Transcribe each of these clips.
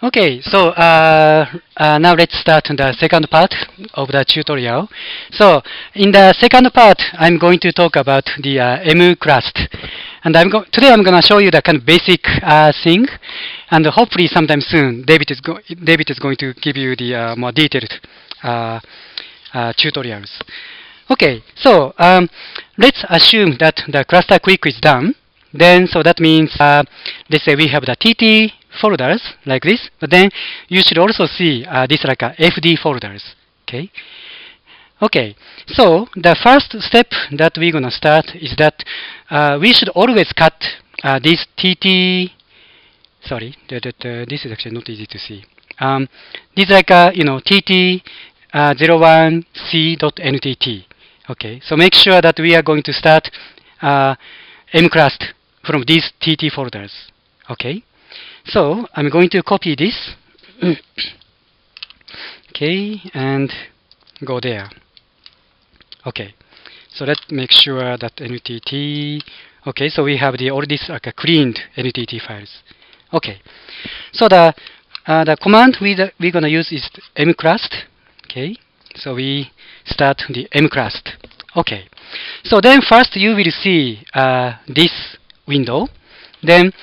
Okay, so now let's start the second part of the tutorial. So in the second part, I'm going to talk about the MCrust. And today I'm going to show you the kind of basic thing. And hopefully sometime soon, David is going to give you the more detailed tutorials. Okay, so let's assume that the cluster quick is done. Then, so that means, let's say we have the TT folders like this, but then you should also see this like a FD folders. Okay. Okay. So the first step that we're gonna start is that we should always cut this TT. Sorry, this is actually not easy to see. This is like a TT 01c.ntt. Okay. So make sure that we are going to start MCrust from these TT folders. Okay. So I'm going to copy this. Okay, and go there. Okay. So let's make sure that NTT. Okay, so we have all these cleaned NTT files. Okay. So the command we're gonna use is mcrust. Okay. So we start the mcrust. Okay. So then first you will see this window. Then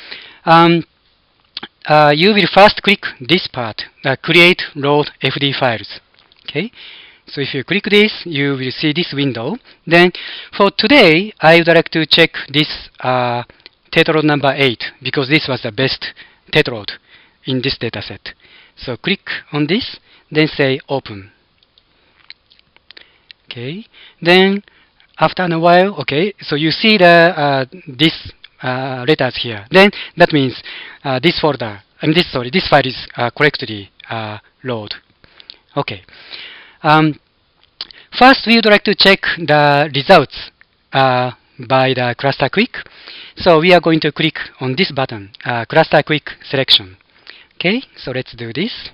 you will first click this part, create load FD files. Okay. So if you click this, you will see this window. Then for today, I would like to check this tetraload number 8 because this was the best tetraload in this dataset. So click on this, then say open. Okay. Then after a while, okay, so you see the this letters here. Then that means this folder, this file is correctly load. Okay. First, we would like to check the results by the cluster quick. So we are going to click on this button, cluster quick selection. Okay, so let's do this.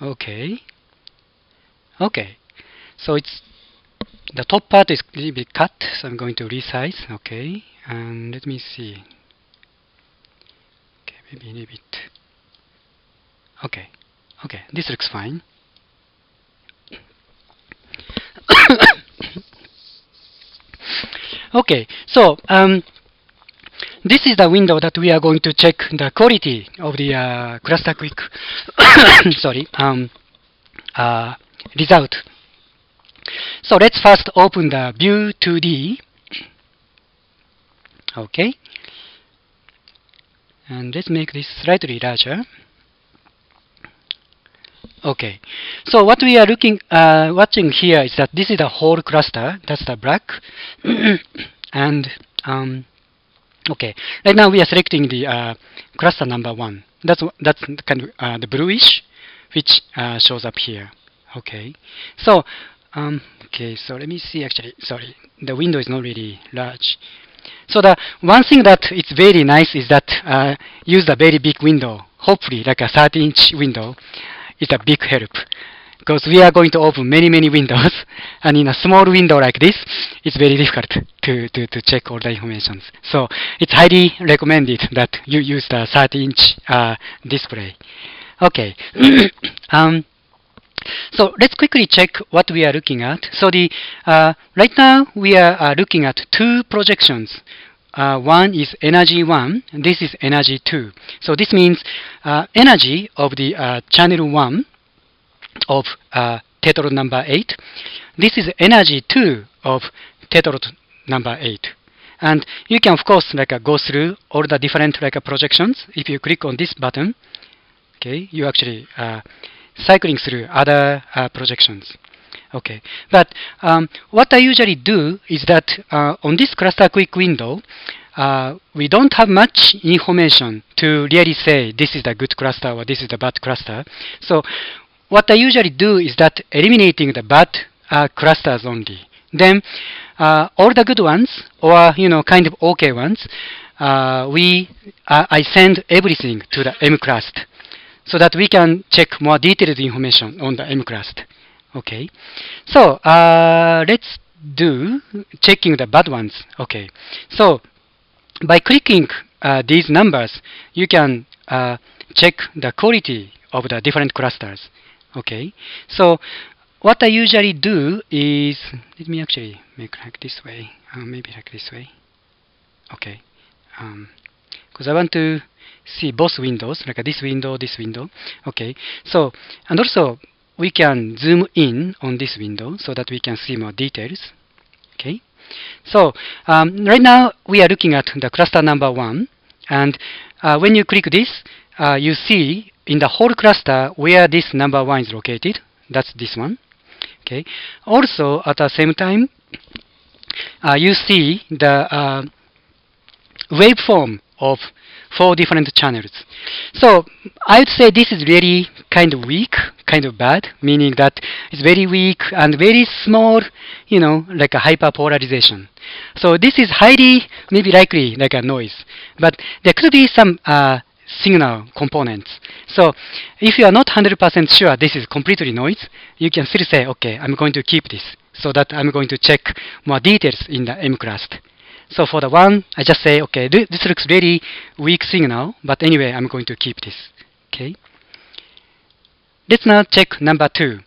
Okay. Okay. So it's the top part is a little bit cut, so I'm going to resize. Okay, and let me see. Okay, maybe a little bit. Okay. Okay, this looks fine. Okay, so this is the window that we are going to check the quality of the cluster quick sorry result. So let's first open the view 2D. Okay, and let's make this slightly larger. Okay, so what we are watching here is that this is the whole cluster. That's the black, and okay. Right now we are selecting the cluster number 1. That's kind of the bluish, which shows up here. Okay, so okay. So let me see. Actually, sorry, the window is not really large. So the one thing that it's very nice is that use a very big window. Hopefully, like a 30-inch window. It's a big help because we are going to open many windows, and in a small window like this, it's very difficult to check all the information. So it's highly recommended that you use the 30-inch display. Okay. So let's quickly check what we are looking at. So the right now we are looking at 2 projections. One is energy 1, this is energy 2. So this means energy of the channel 1 of tetraload number 8. This is energy 2 of tetraload number 8. And you can of course go through all the different projections. If you click on this button, okay, you actually cycling through other projections. Okay, but what I usually do is that on this cluster quick window, we don't have much information to really say this is the good cluster or this is the bad cluster. So what I usually do is that eliminating the bad clusters only. Then all the good ones or kind of okay ones, I send everything to the mcrust so that we can check more detailed information on the mcrust. Okay, so let's do checking the bad ones. Okay, so by clicking these numbers, you can check the quality of the different clusters. Okay, so what I usually do is, let me actually make like this way, maybe like this way. Okay, because I want to see both windows, like this window, this window. Okay, so, and also we can zoom in on this window so that we can see more details. Okay, so right now we are looking at the cluster number 1, and when you click this, you see in the whole cluster where this number 1 is located. That's this one. Okay. Also, at the same time, you see the waveform of 4 different channels. So I would say this is really kind of weak, kind of bad, meaning that it's very weak and very small, like a hyperpolarization. So this is highly, maybe likely, like a noise. But there could be some signal components. So if you are not 100% sure this is completely noise, you can still say, okay, I'm going to keep this, so that I'm going to check more details in the mClust. So for the 1, I just say, okay, this looks very weak signal, but anyway, I'm going to keep this. Okay. Let's now check number 2.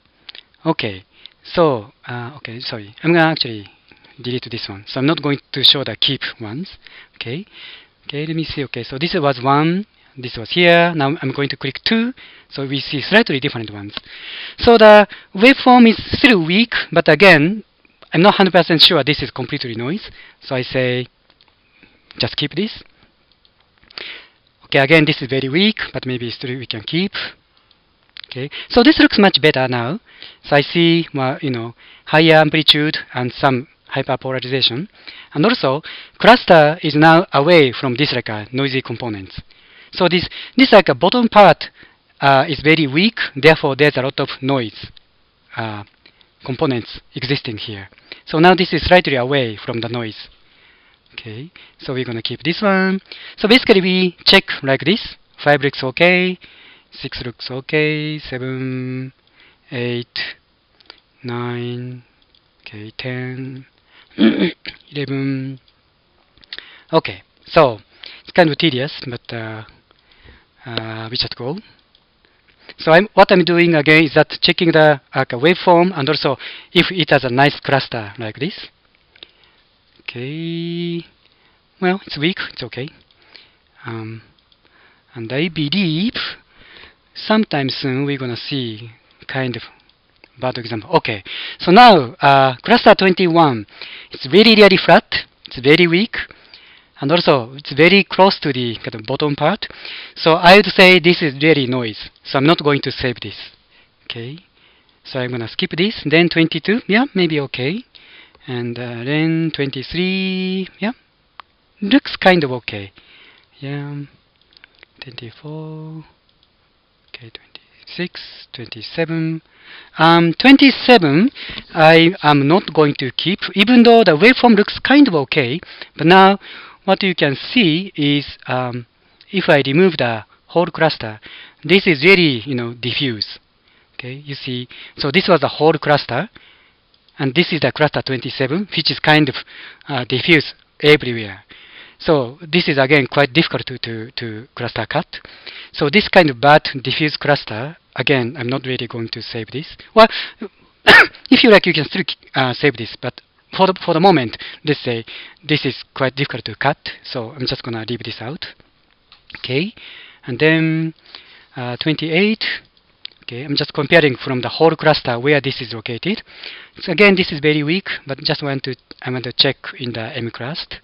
Okay. So, okay, sorry. I'm going to actually delete this one. So I'm not going to show the keep ones. Okay. Okay, let me see. Okay, so this was 1. This was here. Now I'm going to click 2. So we see slightly different ones. So the waveform is still weak, but again, I'm not 100% sure this is completely noise. So I say, just keep this. Okay, again, this is very weak, but maybe still we can keep. Okay, so this looks much better now. So I see, higher amplitude and some hyperpolarization. And also, cluster is now away from this like a noisy components. So this like a bottom part is very weak. Therefore, there's a lot of noise components existing here. So now this is slightly away from the noise. Okay, so we're going to keep this one. So basically we check like this. 5 looks okay, 6 looks okay, 7, 8, 9, okay, 10, 11. Okay, so it's kind of tedious, but we just go. So what I'm doing again is that checking the waveform, and also if it has a nice cluster like this. Okay, well, it's weak, it's okay. And I believe sometime soon we're gonna see kind of bad example. Okay, so now cluster 21, it's really really flat, it's very weak, and also it's very close to the kind of bottom part. So I would say this is really noise. So I'm not going to save this. Okay, so I'm gonna skip this. Then 22, yeah, maybe okay. And then 23, yeah, looks kind of okay. Yeah, 24, okay, 26, 27. 27, I am not going to keep, even though the waveform looks kind of okay. But now, what you can see is, if I remove the whole cluster, this is really, diffuse. Okay, you see, so this was the whole cluster, and this is the cluster 27, which is kind of diffuse everywhere. So this is again quite difficult to cluster cut. So this kind of bad diffuse cluster, again, I'm not really going to save this. Well, if you like, you can still save this, but for the moment, let's say this is quite difficult to cut, so I'm just gonna leave this out. Okay, and then 28. Okay, I'm just comparing from the whole cluster where this is located. So again, this is very weak, but I want to check in the mClust.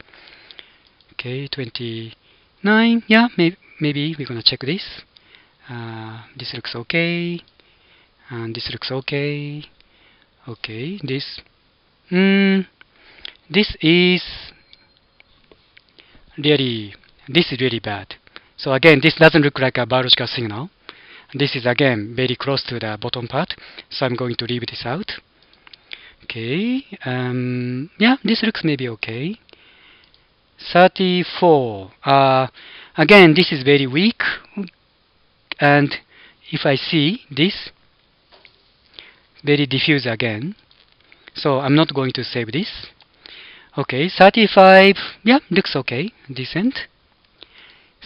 Okay, 29. Yeah, maybe we're gonna check this. This looks okay, and this looks okay. Okay, this is really bad. So again, this doesn't look like a biological signal. This is again very close to the bottom part, so I'm going to leave this out. Okay, yeah, this looks maybe okay. 34. Again, this is very weak, and if I see this, very diffuse again, so I'm not going to save this. Okay, 35. Yeah, looks okay, decent.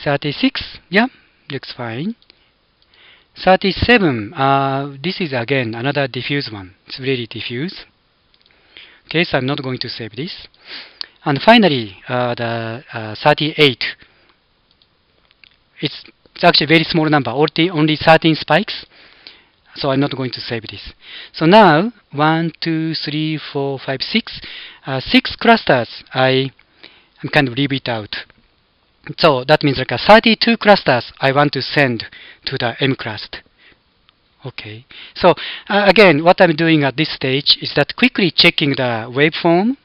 36, yeah, looks fine. 37, this is again another diffuse one. It's really diffuse. Okay, so I'm not going to save this. And finally, the 38. It's actually a very small number, only 13 spikes. So I'm not going to save this. So now, 1, 2, 3, 4, 5, 6. 6 clusters, I'm kind of leave it out. So that means like 32 clusters I want to send to the mclust. Okay. So again, what I'm doing at this stage is that quickly checking the waveform,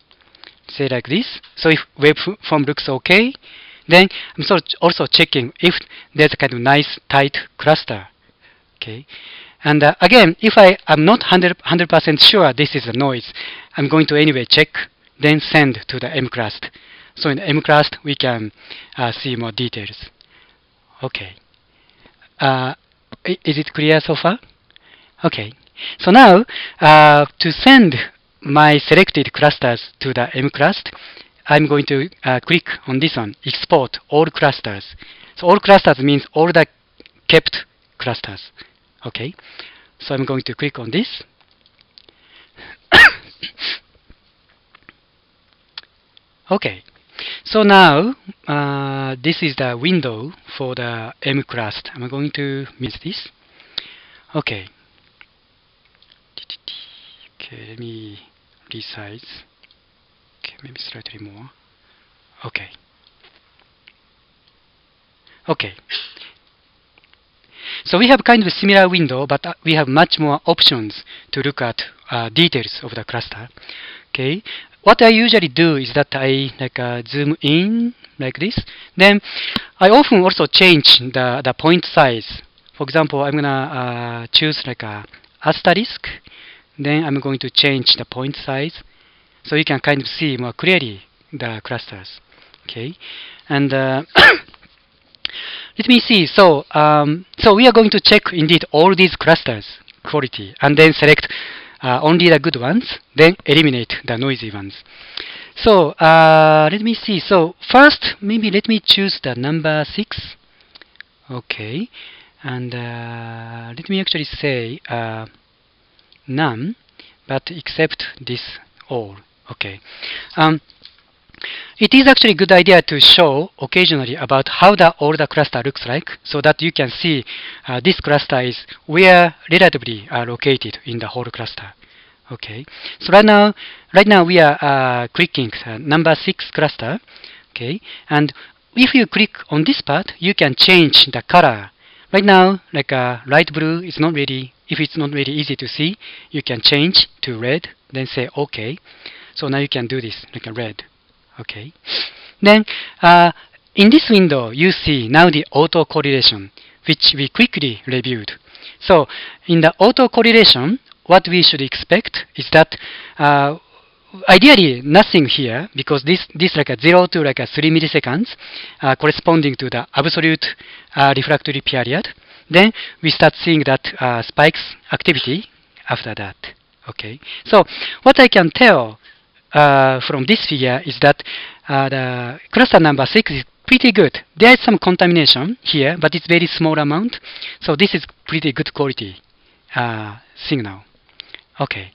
say like this. So if waveform looks okay, then I'm also checking if there's a kind of nice tight cluster. Okay. And again, if I am not 100% sure this is a noise, I'm going to anyway check, then send to the mclust. So in mclust, we can see more details. Okay. Is it clear so far? Okay. So now, to send my selected clusters to the mclust, I'm going to click on this one, export all clusters. So all clusters means all the kept clusters. Okay. So I'm going to click on this. Okay. So now, this is the window for the mclust. I'm going to miss this. Okay. Okay, let me resize. Okay, maybe slightly more. Okay. Okay. So we have kind of a similar window, but we have much more options to look at details of the cluster. Okay. What I usually do is that I zoom in like this. Then I often also change the point size. For example, I'm gonna choose like a asterisk. Then I'm going to change the point size, so you can kind of see more clearly the clusters. Okay, and let me see. So we are going to check indeed all these clusters quality, and then select only the good ones, then eliminate the noisy ones. So let me see. So first, maybe let me choose the number 6. Okay, and let me actually say none, but except this all. Okay. It is actually a good idea to show occasionally about how all the cluster looks like, so that you can see this cluster is where relatively located in the whole cluster. Okay. So right now we are clicking number 6 cluster. Okay. And if you click on this part, you can change the color. Right now, like light blue is not really, if it's not really easy to see, you can change to red, then say OK. So now you can do this like a red. Okay. Then in this window, you see now the auto correlation, which we quickly reviewed. So in the auto correlation, what we should expect is that ideally nothing here, because this like a 0 to like a 3 milliseconds corresponding to the absolute refractory period. Then we start seeing that spikes activity after that. Okay. So what I can tell from this figure is that the cluster number 6 is pretty good. There is some contamination here, but it's very small amount. So this is pretty good quality signal. Okay.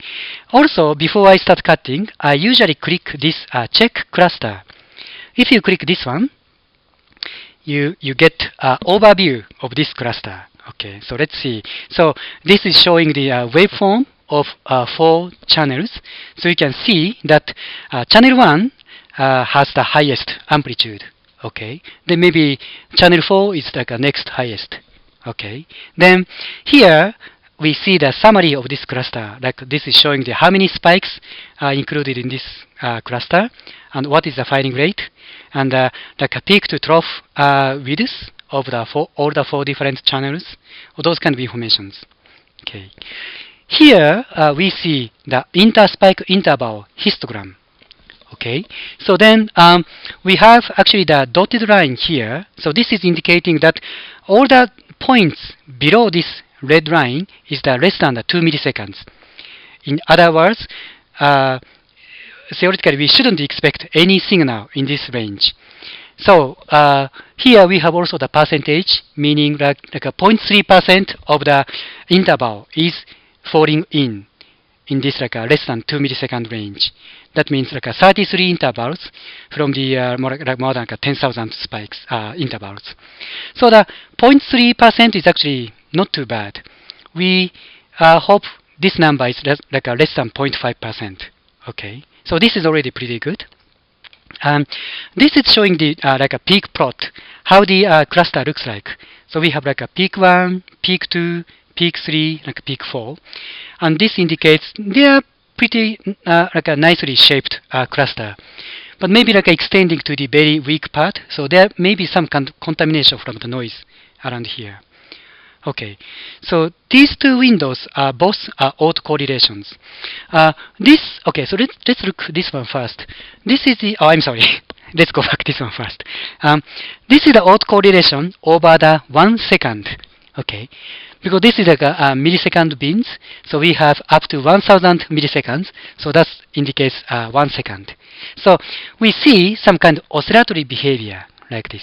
Also, before I start cutting, I usually click this check cluster. If you click this one, you get overview of this cluster. Okay. So let's see. So this is showing the waveform of 4 channels. So you can see that channel 1 has the highest amplitude. Okay. Then maybe channel 4 is like the next highest. Okay. Then here we see the summary of this cluster. Like this is showing the how many spikes are included in this cluster, and what is the firing rate, and like a peak to trough width of all the 4 different channels. Those kind of informations. Okay. Here we see the interspike interval histogram. Okay. So then we have actually the dotted line here. So this is indicating that all the points below this red line is the less than the 2 milliseconds. In other words, theoretically we shouldn't expect any signal in this range. So here we have also the percentage, meaning like a 0.3% of the interval is falling in this like a less than 2 millisecond range. That means like a 33 intervals from the more than 10,000 spikes intervals. So the 0.3% is actually not too bad. We hope this number is less than 0.5%. Okay, so this is already pretty good. This is showing the like a peak plot, how the cluster looks like. So we have like a peak 1, peak 2, peak 3, like a peak 4, and this indicates they are pretty like a nicely shaped cluster, but maybe like extending to the very weak part. So there may be some contamination from the noise around here. Okay, so these two windows are both autocorrelations. Okay, so let's look this one first. This is the, I'm sorry, let's go back this one first. This is the autocorrelation over the 1 second. Okay, because this is like a millisecond bins, so we have up to 1000 milliseconds, so that indicates 1 second. So we see some kind of oscillatory behavior like this.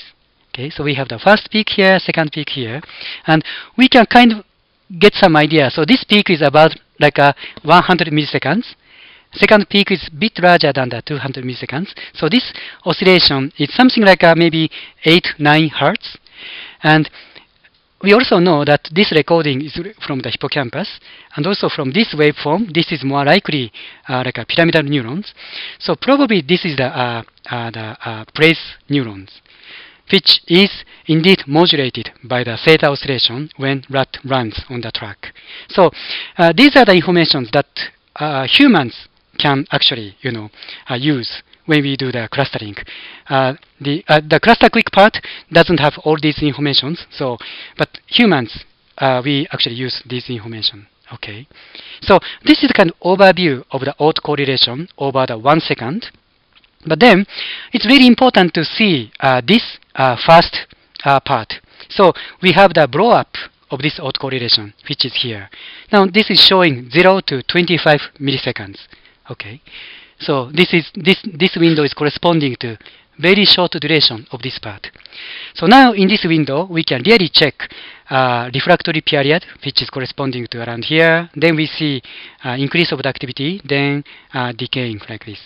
Okay, so we have the first peak here, second peak here, and we can kind of get some idea. So this peak is about like 100 milliseconds. Second peak is a bit larger than the 200 milliseconds. So this oscillation is something like maybe 8-9 hertz. And we also know that this recording is from the hippocampus, and also from this waveform, this is more likely like a pyramidal neurons. So probably this is the praise neurons, which is indeed modulated by the theta oscillation when rat runs on the track. So these are the informations that humans can actually, use when we do the clustering. The cluster quick part doesn't have all these informations, so but humans we actually use this information. Okay, so this is the kind of overview of the autocorrelation over the 1 second. But then it's really important to see this first part. So we have the blow up of this autocorrelation, which is here. Now this is showing 0 to 25 milliseconds. Okay, so this window is corresponding to very short duration of this part. So now in this window we can really check refractory period, which is corresponding to around here. Then we see increase of the activity, then decaying like this.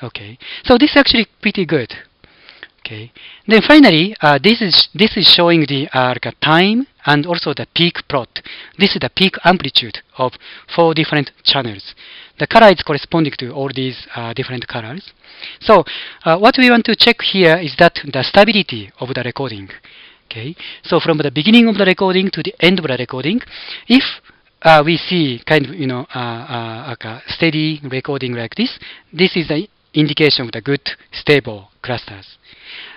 Okay, so this is actually pretty good. Okay, then finally this is showing the time and also the peak plot. This is the peak amplitude of 4 different channels. The color is corresponding to all these different colors. So what we want to check here is that the stability of the recording. Okay, so from the beginning of the recording to the end of the recording, if we see kind of like a steady recording like this, this is the indication of the good stable clusters.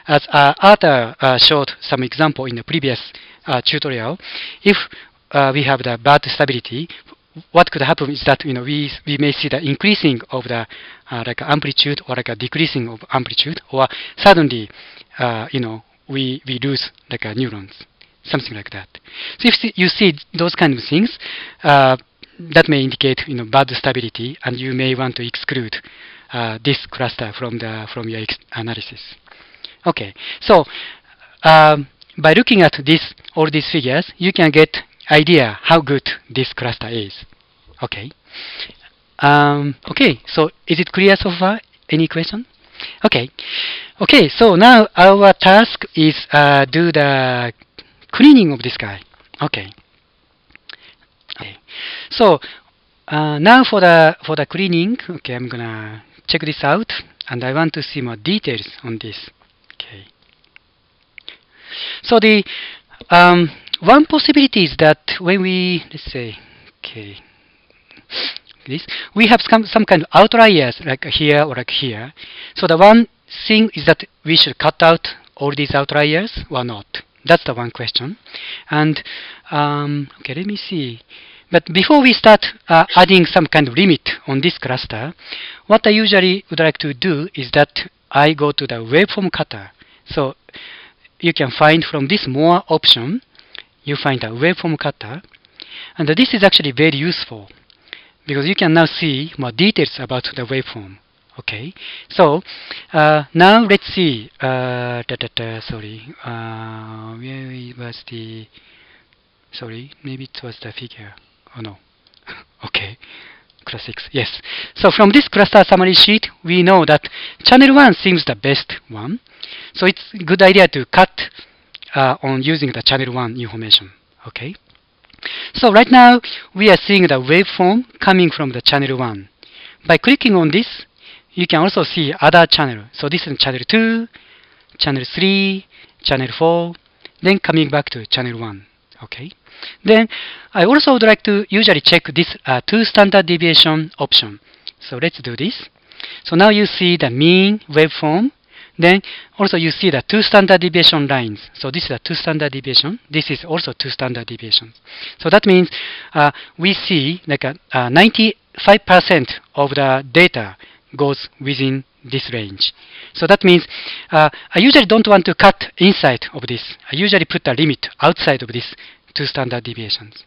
As Arthur showed some example in the previous tutorial, if we have the bad stability, what could happen is that we may see the increasing of the like amplitude or like a decreasing of amplitude, or suddenly we lose like neurons, something like that. So if you see those kind of things, that may indicate bad stability, and you may want to exclude this cluster from your analysis. Okay, so by looking at all these figures, you can get idea how good this cluster is. Okay. Okay, so is it clear so far? Any question? Okay. Okay, so now our task is do the cleaning of this guy. Okay. Okay. So now for the cleaning, okay, I'm gonna check this out, and I want to see more details on this. Okay. So the one possibility is that when we, let's say, okay, this, we have some kind of outliers like here or like here. So the one thing is that we should cut out all these outliers or not. That's the one question. And okay, let me see. But before we start adding some kind of limit on this cluster, what I usually would like to do is that I go to the waveform cutter. So you can find from this more option, you find a waveform cutter. And this is actually very useful, because you can now see more details about the waveform. Okay, so now let's see. Sorry, where was the? Sorry, maybe it was the figure. Oh no. Okay, classics. Yes. So from this cluster summary sheet, we know that channel 1 seems the best one. So it's a good idea to cut on using the channel 1 information. Okay. So right now, we are seeing the waveform coming from the channel 1. By clicking on this, you can also see other channel. So this is channel 2, channel 3, channel 4, then coming back to channel 1. Okay. Then I also would like to usually check this 2 standard deviation option. So let's do this. So now you see the mean waveform. Then also you see the 2 standard deviation lines. So this is a 2 standard deviation. This is also 2 standard deviations. So that means we see like 95% of the data goes within this range. So that means I usually don't want to cut inside of this. I usually put a limit outside of this 2 standard deviations.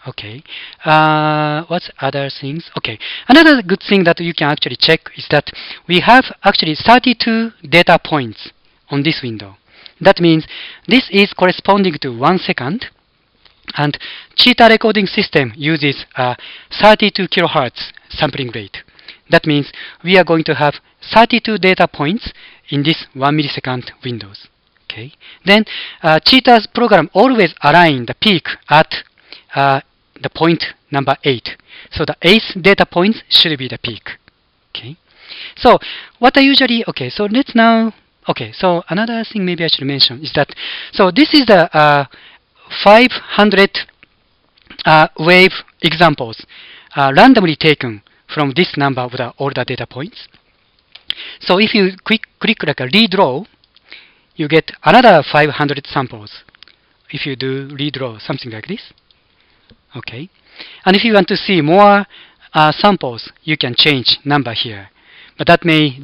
Okay. What's other things? Okay. Another good thing that you can actually check is that we have actually 32 data points on this window. That means this is corresponding to 1 second, and cheetah recording system uses 32 kilohertz sampling rate. That means we are going to have 32 data points in this 1 millisecond windows. Okay. Then cheetah's program always align the peak at the point number 8. So the 8th data point should be the peak. Okay. So what I usually, okay, so let's now, okay, so another thing maybe I should mention is that, so this is the 500 wave examples randomly taken from this number of all the data points. So if you click like a redraw, you get another 500 samples. If you do redraw, something like this. Okay. And if you want to see more samples, you can change number here. But that may,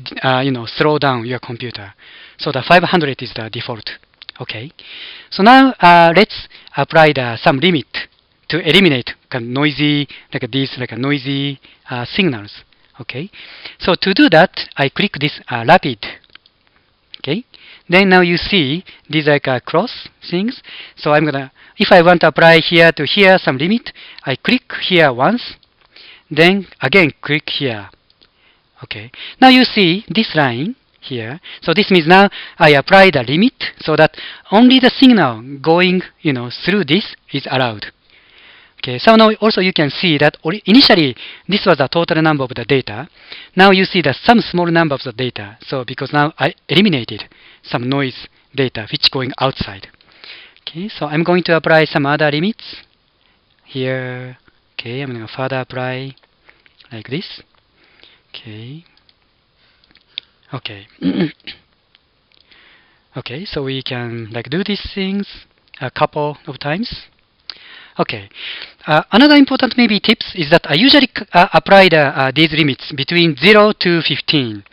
slow down your computer. So the 500 is the default. Okay. So now let's apply some limit to eliminate noisy, noisy signals. Okay. So to do that, I click this rapid. Okay. Then now you see these like cross things. So I'm gonna, if I want to apply here to here some limit, I click here once, then again click here. Okay. Now you see this line here. So this means now I apply the limit so that only the signal going, through this is allowed. Okay. So now also you can see that initially this was the total number of the data. Now you see that some small number of the data. So because now I eliminated some noise data which going outside. Okay. So I'm going to apply some other limits here. Okay. I'm going to further apply like this. Okay. Okay. Okay, so we can do these things a couple of times. Okay. Another important maybe tips is that I usually apply these limits between 0 to 15.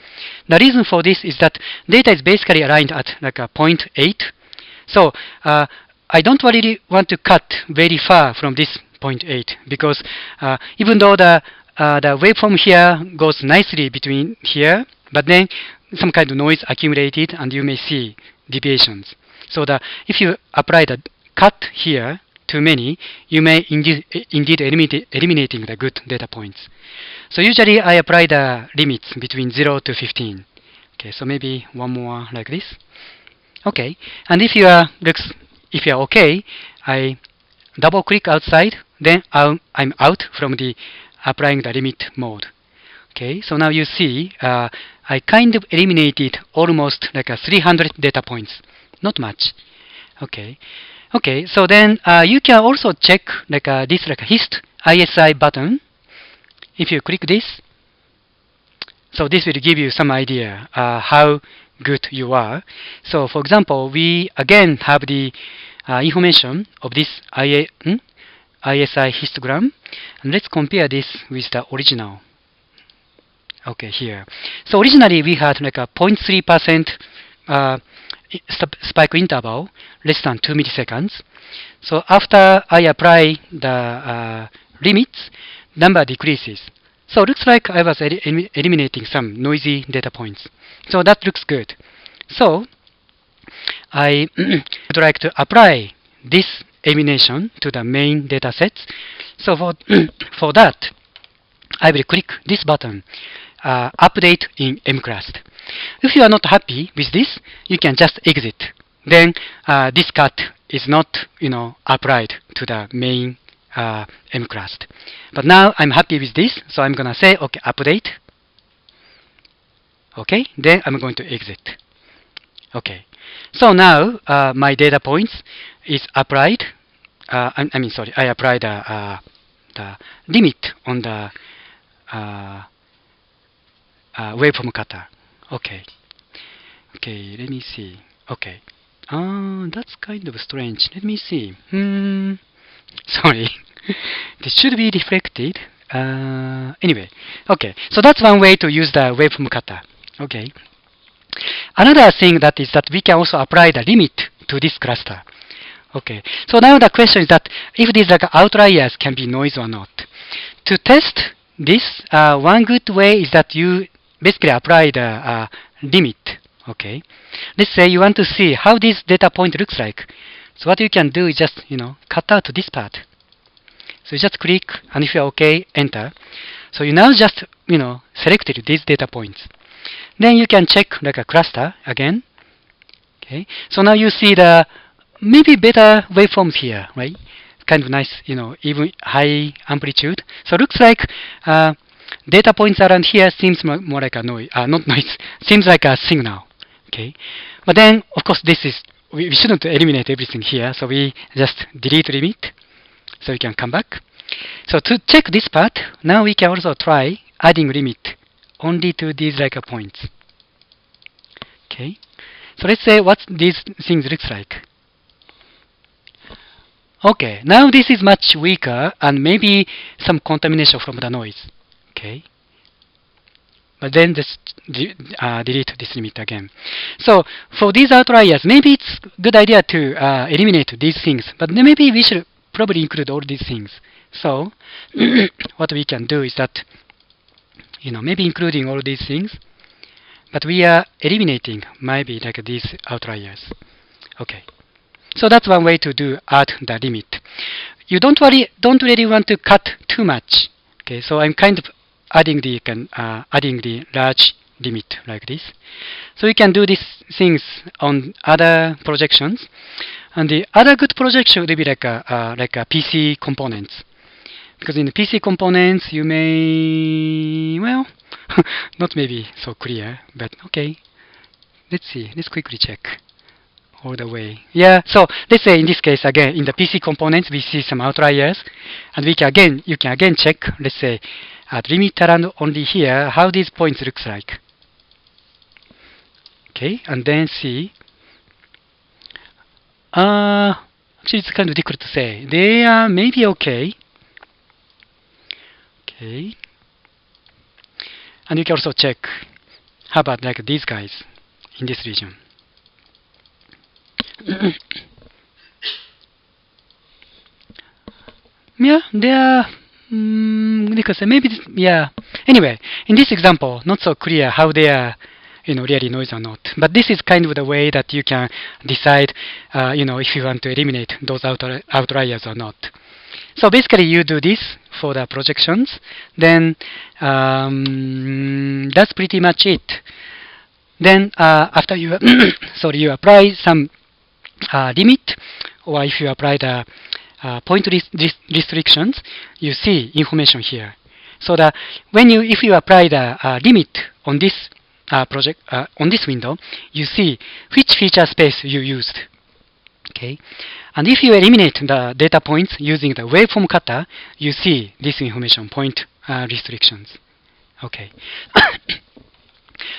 The reason for this is that data is basically aligned at a 0.8. So I don't really want to cut very far from this 0.8 because even though the waveform here goes nicely between here, but then some kind of noise accumulated and you may see deviations. So if you apply the cut here too many, you may indeed eliminating the good data points. So usually I apply the limits between 0 to 15. Okay, so maybe one more like this. Okay, and if you are okay, I double click outside, then I'm out from the applying the limit mode. Okay, so now you see I kind of eliminated almost 300 data points. Not much. Okay. Okay, so then you can also check this HIST ISI button. If you click this, so this will give you some idea how good you are. So for example, we again have the information of this ISI histogram, and let's compare this with the original. Okay, here. So originally we had a 0.3% spike interval, less than 2 milliseconds. So after I apply the limits, number decreases. So it looks like I was eliminating some noisy data points. So that looks good. So I would like to apply this elimination to the main data sets. So for that, I will click this button, Update in mClust. If you are not happy with this, you can just exit. Then this cut is not, applied to the main mClust. But now I'm happy with this, so I'm gonna say, okay, update. Okay, then I'm going to exit. Okay, so now my data points is applied. I applied the limit on the waveform cutter. Okay. Okay, let me see. Okay. That's kind of strange. Let me see. Sorry. This should be reflected. Anyway. Okay. So that's one way to use the waveform cutter. Okay. Another thing that is that we can also apply the limit to this cluster. Okay. So now the question is that if these outliers can be noise or not. To test this, one good way is that you basically apply the limit. Okay. Let's say you want to see how this data point looks like. So what you can do is just, cut out this part. So you just click, and if you're okay, enter. So you now just, selected these data points. Then you can check like a cluster again. Okay. So now you see the maybe better waveforms here, right? Kind of nice, even high amplitude. So it looks like data points around here seems more like a noise, not noise, seems like a signal. Okay. But then, of course, we shouldn't eliminate everything here, so we just delete limit. So we can come back. So to check this part, now we can also try adding limit only to these points. Okay. So let's say what these things looks like. Okay, now this is much weaker and maybe some contamination from the noise. Okay. But then just delete this limit again. So for these outliers, maybe it's good idea to eliminate these things, but then maybe we should probably include all these things. So what we can do is that, maybe including all these things, but we are eliminating maybe these outliers. Okay. So that's one way to add the limit. You don't really want to cut too much. Okay, so I'm kind of adding the large limit like this. So you can do these things on other projections, and the other good projection will be like a PC components. Because in the PC components, you may not maybe so clear, but okay. Let's see. Let's quickly check. All the way. Yeah, so let's say in this case again in the PC components we see some outliers, and you can again check, let's say at limit around only here how these points looks like. Okay, and then see. Actually it's kind of difficult to say. They are maybe okay. Okay. And you can also check how about these guys in this region. Yeah, they are because maybe anyway, in this example not so clear how they are really noise or not, but this is kind of the way that you can decide if you want to eliminate those outliers or not. So basically you do this for the projections, then that's pretty much it. Then after you you apply some limit, or if you apply the point restrictions, you see information here. So if you apply the limit on this on this window, you see which feature space you used. Okay, and if you eliminate the data points using the waveform cutter, you see this information point restrictions. Okay.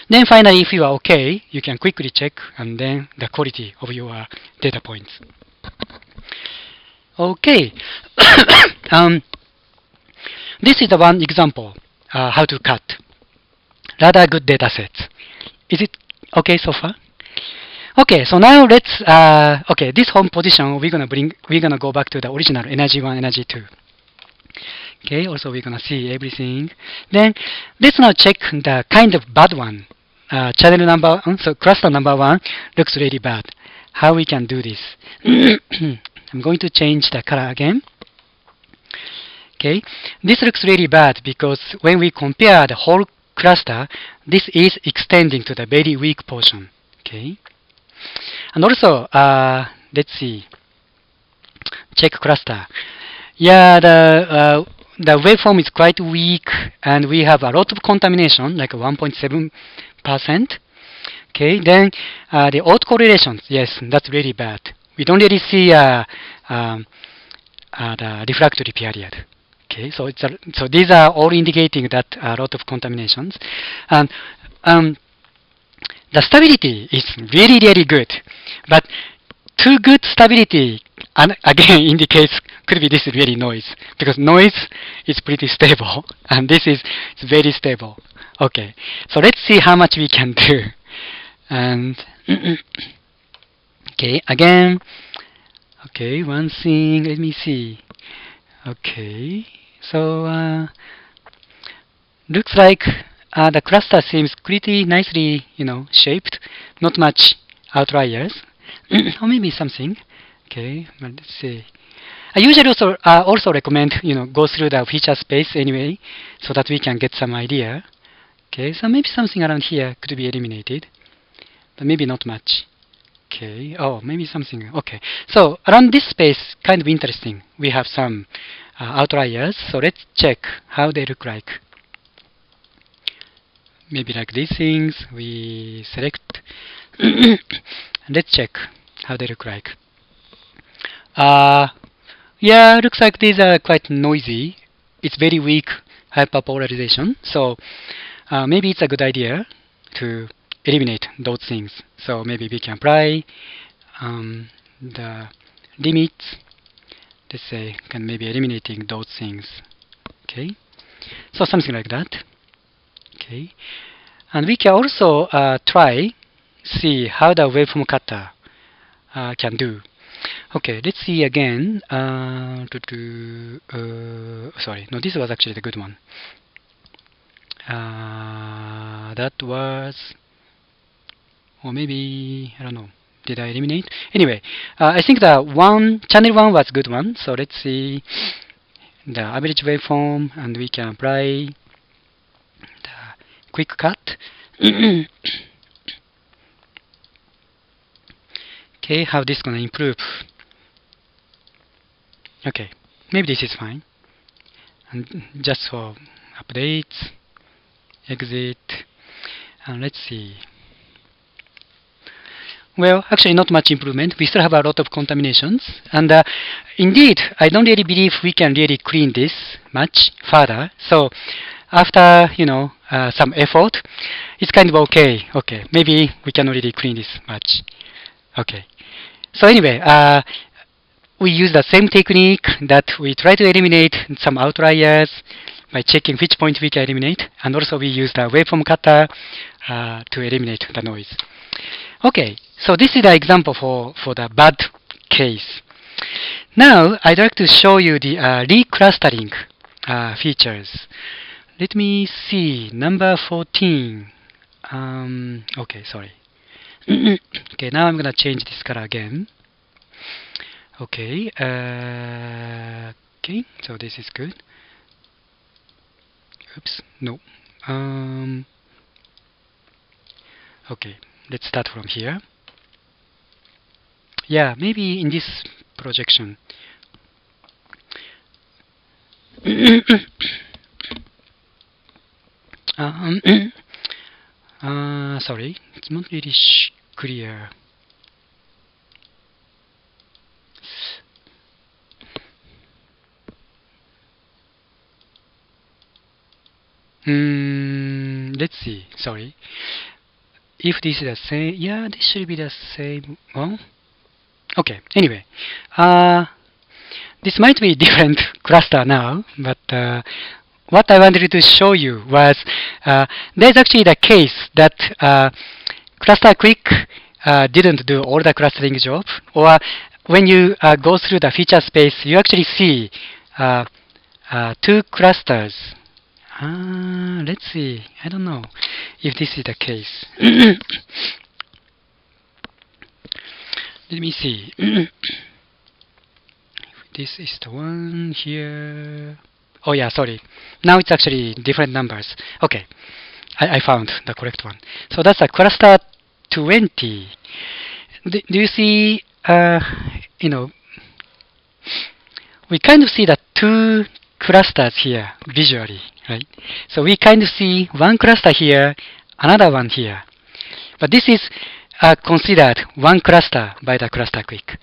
Then finally, if you are okay, you can quickly check and then the quality of your data points. Okay. This is the one example how to cut rather good data sets. Is it okay so far? Okay, so now let's this home position we're gonna go back to the original energy 1, energy 2. Okay, also we're gonna see everything. Then let's now check the kind of bad one. Channel number, so cluster number 1 looks really bad. How we can do this? I'm going to change the color again. Okay, this looks really bad because when we compare the whole cluster, this is extending to the very weak portion. Okay, and also let's see, check cluster. Yeah, the waveform is quite weak, and we have a lot of contamination, like 1.7%. Okay, then the autocorrelations, yes, that's really bad. We don't really see the refractory period. Okay, so so these are all indicating that a lot of contaminations. And the stability is really, really good, but too good stability, and again indicates could be this really noise, because noise is pretty stable, and this is very stable. Okay, so let's see how much we can do. And okay, again, okay, one thing, let me see. Okay, so looks like the cluster seems pretty nicely, shaped. Not much outliers, or maybe something. Okay, but let's see. I usually also recommend go through the feature space anyway, so that we can get some idea. Okay, so maybe something around here could be eliminated, but maybe not much. Okay, oh, maybe something. Okay, so around this space, kind of interesting. We have some outliers, so let's check how they look like. Maybe like these things, we select. Let's check how they look like. Yeah, looks like these are quite noisy. It's very weak hyperpolarization, so maybe it's a good idea to eliminate those things. So maybe we can apply the limits. Let's say can maybe eliminating those things. Okay, so something like that. Okay, and we can also see how the waveform cutter can do. Okay, let's see again. Sorry, no, this was actually the good one. That was, or maybe, I don't know, did I eliminate? Anyway, I think the channel 1 was good one. So let's see the average waveform, and we can apply the quick cut. Okay, how this gonna improve? Okay, maybe this is fine. And just for updates, exit, and let's see. Well, actually not much improvement. We still have a lot of contaminations. And indeed, I don't really believe we can really clean this much further. So after, some effort, it's kind of okay. Okay, maybe we cannot really clean this much. Okay. So anyway, we use the same technique that we try to eliminate some outliers by checking which point we can eliminate, and also we use the waveform cutter to eliminate the noise. Okay, so this is the example for the bad case. Now I'd like to show you the reclustering features. Let me see, number 14. Okay, sorry. Okay, now I'm gonna change this color again. Okay, okay, so this is good. Oops, no. Okay, let's start from here. Yeah, maybe in this projection. Sorry, it's not really clear. Let's see, sorry. If this is the same, yeah, this should be the same one. Okay, anyway. This might be different cluster now, but what I wanted to show you was there's actually the case that Cluster Quick didn't do all the clustering job, or when you go through the feature space, you actually see 2 clusters. Let's see. I don't know if this is the case. Let me see. This is the one here. Oh yeah, sorry. Now it's actually different numbers. Okay, I found the correct one. So that's a cluster 20. Do you see, we kind of see the 2 clusters here visually, right? So we kind of see one cluster here, another one here. But this is considered one cluster by the ClusterQuick.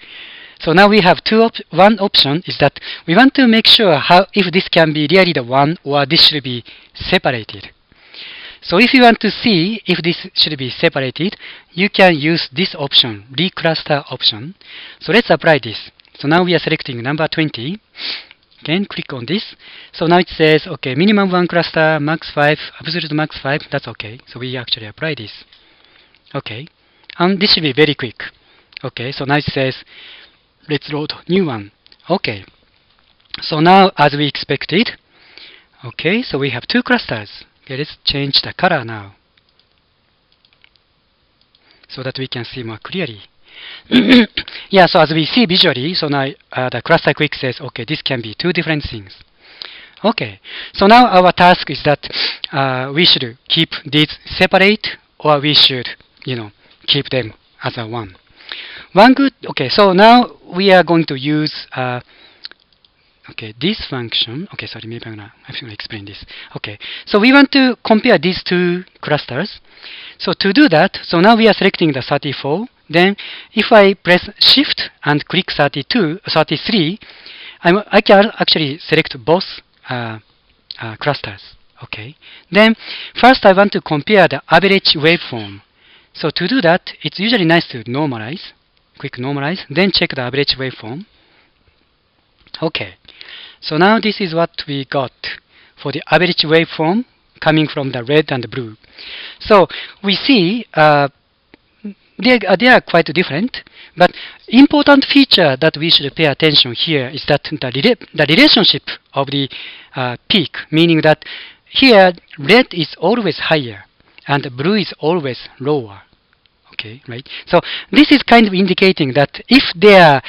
So now we have one option is that we want to make sure if this can be really the one or this should be separated. So if you want to see if this should be separated, you can use this option, recluster option. So let's apply this. So now we are selecting number 20. Again, click on this. So now it says, okay, minimum 1 cluster, max 5, absolute max 5. That's okay. So we actually apply this. Okay. And this should be very quick. Okay, so now it says, let's load new one. Okay. So now, as we expected, okay, so we have 2 clusters. Okay, let's change the color now so that we can see more clearly. Yeah, so as we see visually, so now the ClusterQuick says, okay, this can be 2 different things. Okay, so now our task is that we should keep these separate or we should, keep them as a one. Okay, so now we are going to use this function. Okay, sorry, maybe I'm going to explain this. Okay, so we want to compare these 2 clusters. So to do that, so now we are selecting the 34. Then if I press Shift and click 33, I can actually select both clusters. Okay. Then first I want to compare the average waveform. So to do that, it's usually nice to normalize. Click normalize, then check the average waveform. Okay. So now this is what we got for the average waveform coming from the red and the blue. So we see they are quite different, but important feature that we should pay attention here is that the relationship of the peak, meaning that here red is always higher and blue is always lower. Okay, right? So this is kind of indicating that if they are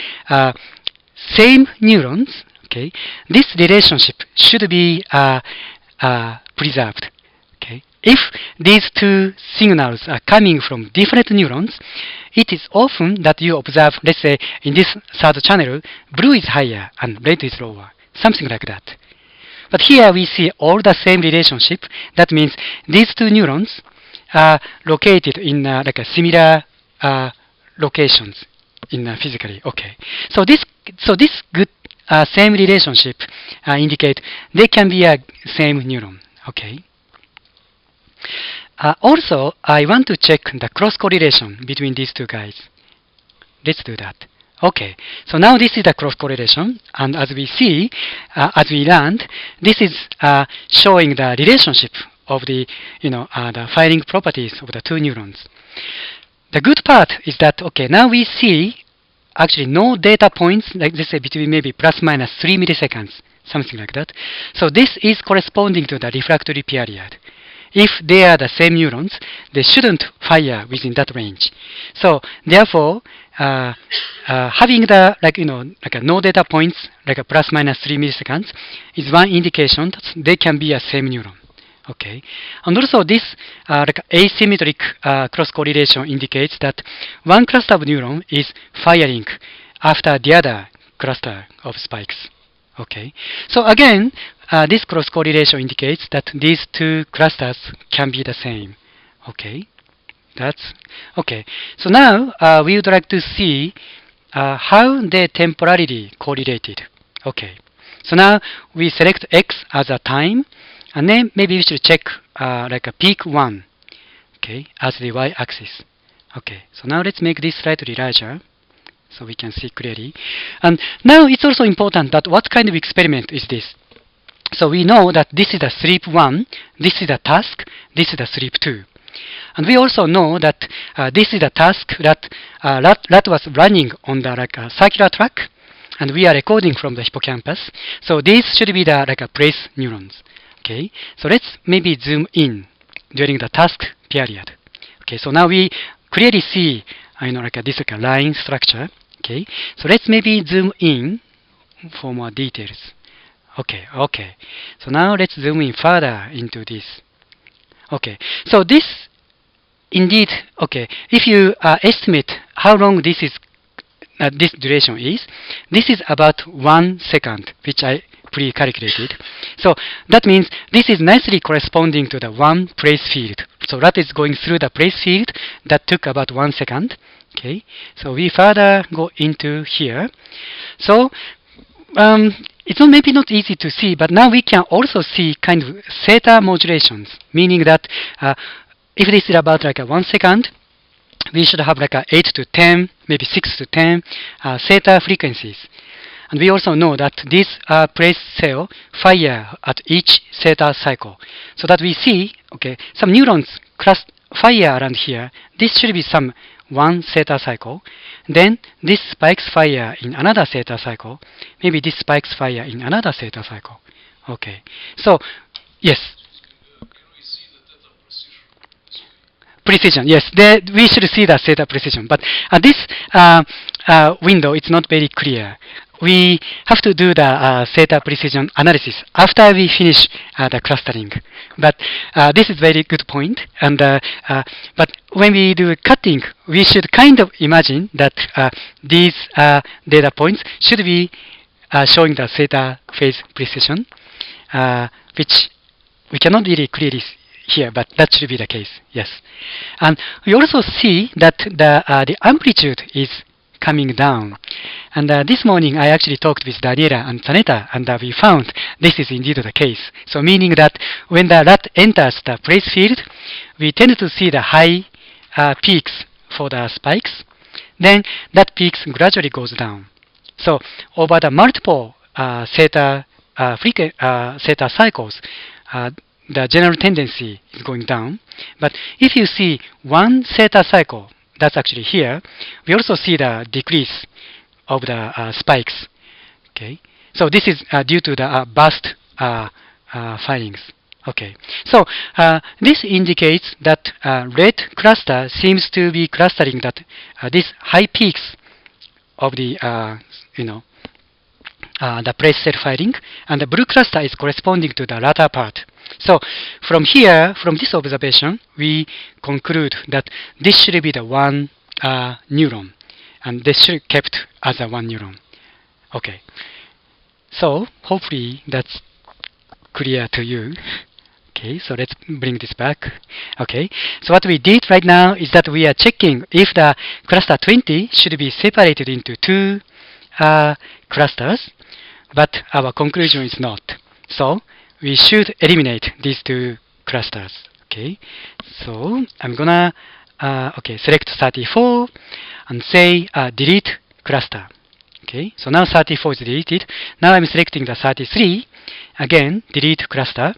same neurons, okay, this relationship should be preserved. Okay, if these 2 signals are coming from different neurons, it is often that you observe, let's say in this 3rd channel, blue is higher and red is lower, something like that. But here we see all the same relationship. That means these 2 neurons are located in like a similar locations in physically. Okay, so this good same relationship indicate they can be a same neuron. Okay. Also, I want to check the cross correlation between these 2 guys. Let's do that. Okay, so now this is the cross correlation, and as we see, as we learned, this is showing the relationship of the the firing properties of the 2 neurons. The good part is that now we see actually no data points, like let's say between maybe plus minus 3 milliseconds, something like that. So this is corresponding to the refractory period. If they are the same neurons, they shouldn't fire within that range. So therefore, having the no data points, like a plus minus 3 milliseconds, is one indication that they can be a same neuron. Okay, and also this asymmetric cross correlation indicates that one cluster of neuron is firing after the other cluster of spikes. Okay, so again, this cross correlation indicates that these 2 clusters can be the same. Okay, that's okay. So now we would like to see how they temporarily correlated. Okay, so now we select X as a time, and then maybe we should check like a peak 1, okay, as the y-axis. Okay, so now let's make this slightly larger so we can see clearly. And now it's also important that what kind of experiment is this? So we know that this is the sleep 1, this is the task, this is the sleep 2. And we also know that this is the task that was running on the circular track, and we are recording from the hippocampus. So these should be the like a place neurons. Okay, so let's maybe zoom in during the task period. Okay, so now we clearly see like this like a line structure. Okay, so let's maybe zoom in for more details. Okay, okay. So now let's zoom in further into this. Okay, so this indeed, okay, if you estimate how long this is, this duration is, this is about 1 second, which I pre-calculated. So that means this is nicely corresponding to the one place field. So that is going through the place field that took about 1 second. Okay, so we further go into here. So it's maybe not easy to see, but now we can also see kind of theta modulations, meaning that if this is about like a 1 second, we should have like a 8 to 10, maybe 6 to 10 theta frequencies. And we also know that these place cell fire at each theta cycle. So that we see, okay, some neurons fire around here. This should be some 1 theta cycle. Then this spikes fire in another theta cycle. Maybe this spikes fire in another theta cycle. Okay. So, yes. Precision, yes. We should see the theta precision. But at this window, it's not very clear. We have to do the theta precision analysis after we finish the clustering. But this is very good point. And but when we do cutting, we should kind of imagine that these data points should be showing the theta phase precision, which we cannot really clearly here, but that should be the case. Yes. And we also see that the amplitude is coming down. And this morning I actually talked with Daniela and Taneta, and we found this is indeed the case. So meaning that when the rat enters the place field, we tend to see the high peaks for the spikes. Then that peaks gradually goes down. So over the multiple theta cycles, the general tendency is going down. But if you see one theta cycle, that's actually here, we also see the decrease of the spikes. Okay, so this is due to the burst findings. Okay, so this indicates that red cluster seems to be clustering that these high peaks of the the place cell firing, and the blue cluster is corresponding to the latter part. So from here, from this observation, we conclude that this should be the one neuron, and this should be kept as a one neuron. Okay, so hopefully that's clear to you. Okay, so let's bring this back. Okay, so what we did right now is that we are checking if the cluster 20 should be separated into two clusters, but our conclusion is not. So we should eliminate these two clusters. Okay, so I'm gonna select 34 and say delete cluster. Okay, so now 34 is deleted. Now I'm selecting the 33, again delete cluster.